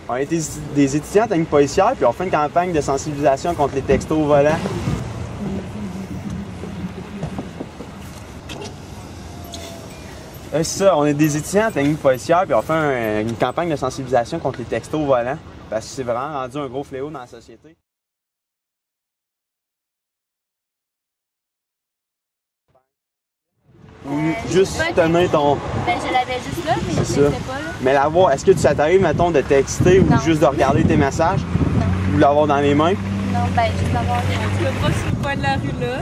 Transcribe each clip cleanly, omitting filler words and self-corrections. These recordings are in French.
On est des étudiants techniques policières, puis on fait une campagne de sensibilisation contre les textos au volant. C'est ça, on est des étudiants techniques policières, puis on fait une campagne de sensibilisation contre les textos au volant, parce que c'est vraiment rendu un gros fléau dans la société. Ou juste tenir ton... Ben, je l'avais juste là, mais je ne sais pas. Là. Mais l'avoir, est-ce que ça t'arrive, mettons, de texter ou juste de regarder tes messages? Non. Ou l'avoir dans les mains? Non, ben, juste l'avoir. Tu peux pas sur le coin de la rue là.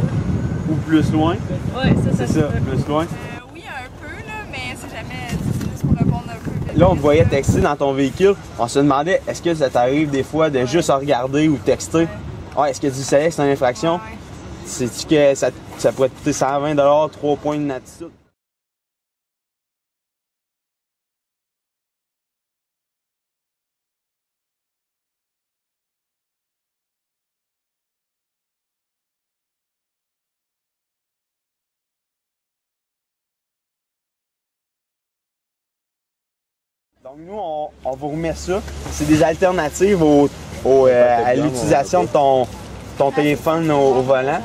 Ou plus loin? Oui, ça c'est ça, plus loin. Oui, un peu, là, mais c'est jamais juste pour répondre un peu. Là, on te voyait texter dans ton véhicule. On se demandait, est-ce que ça t'arrive des fois de juste regarder ou texter? Ouais, est-ce que tu savais que c'est une infraction? Ouais. Sais-tu que ça pourrait te coûter 120 $, 3 points d'inaptitude? Donc nous, on vous remet ça. C'est des alternatives à l'utilisation de ton téléphone au volant.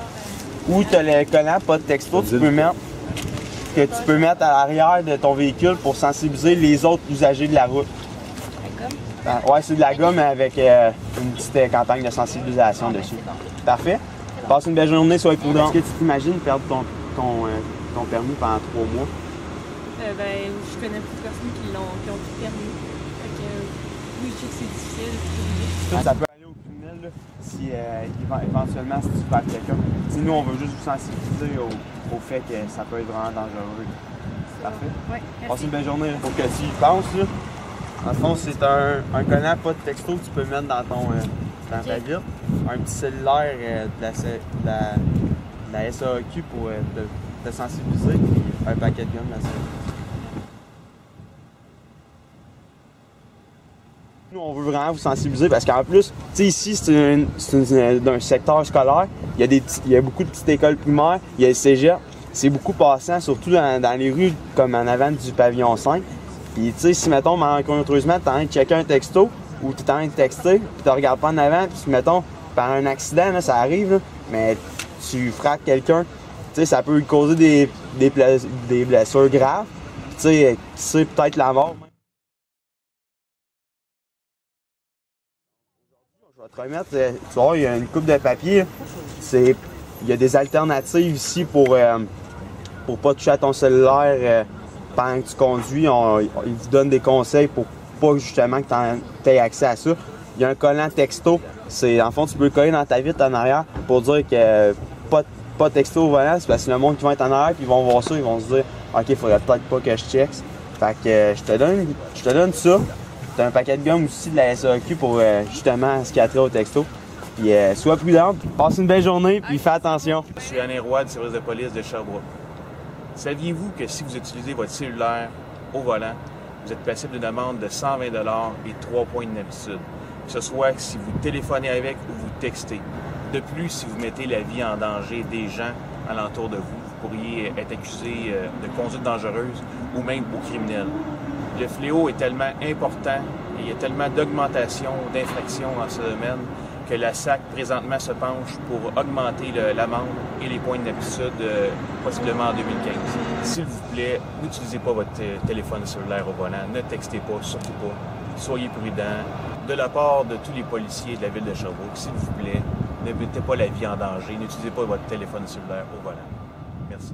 Ou tu as le collant, pas de texto, que tu peux mettre à l'arrière de ton véhicule pour sensibiliser les autres usagers de la route. La gomme? Ouais, c'est de la gomme avec une petite campagne de sensibilisation dessus. Parfait. Passe une belle journée, sois prudent. Est-ce que tu t'imagines perdre ton permis pendant 3 mois? Ben, je connais beaucoup de personnes qui ont tout permis. Fait que, oui, je sais que c'est difficile. Ça peut aller au criminel là, si éventuellement si tu perds quelqu'un. Si nous, on veut juste vous sensibiliser au fait que ça peut être vraiment dangereux. Parfait. Oui, Passe une belle journée. Faut que tu y penses. Là. En fond, c'est un collant, pas de texto que tu peux mettre dans ta vitre. Un petit cellulaire de la SAQ pour te sensibiliser, puis un paquet de gomme là-dessus. Nous, on veut vraiment vous sensibiliser parce qu'en plus, tu sais, ici, c'est d'un secteur scolaire. Il y a beaucoup de petites écoles primaires, il y a le cégep. C'est beaucoup passant, surtout dans les rues comme en avant du pavillon 5. Puis, tu sais, si, mettons, malencontreusement, tu es en train de checker un texto ou tu es en train de texter, puis tu regardes pas en avant, puis, mettons, par un accident, là, ça arrive, là, mais tu frappes quelqu'un, tu sais, ça peut lui causer des blessures graves. Tu sais, peut-être la mort. Je vais te remettre, tu vois, il y a une coupe de papier. Il y a des alternatives ici pour pas toucher à ton cellulaire pendant que tu conduis. Ils vous donnent des conseils pour pas justement que tu aies accès à ça. Il y a un collant texto. En fond, tu peux le coller dans ta vitre en arrière pour dire que pas texto au volant. C'est parce que le monde qui va être en arrière puis ils vont voir ça, ils vont se dire OK, il faudrait peut-être pas que je check. Fait que je te donne ça. T'as un paquet de gomme aussi de la SAQ pour justement ce qui a trait au texto. Puis sois prudent, passe une belle journée, puis fais attention. Je suis Alain Roy du service de police de Sherbrooke. Saviez-vous que si vous utilisez votre cellulaire au volant, vous êtes passible d'une amende de 120 $ et 3 points d'inaptitude, que ce soit si vous téléphonez avec ou vous textez. De plus, si vous mettez la vie en danger des gens alentour de vous, vous pourriez être accusé de conduite dangereuse ou même au criminel. Le fléau est tellement important et il y a tellement d'augmentation d'infractions dans ce domaine que la SAC présentement se penche pour augmenter l'amende et les points d'inaptitude possiblement en 2015. S'il vous plaît, n'utilisez pas votre téléphone cellulaire au volant, ne textez pas, surtout pas. Soyez prudents. De la part de tous les policiers de la ville de Sherbrooke, s'il vous plaît, ne mettez pas la vie en danger, n'utilisez pas votre téléphone cellulaire au volant. Merci.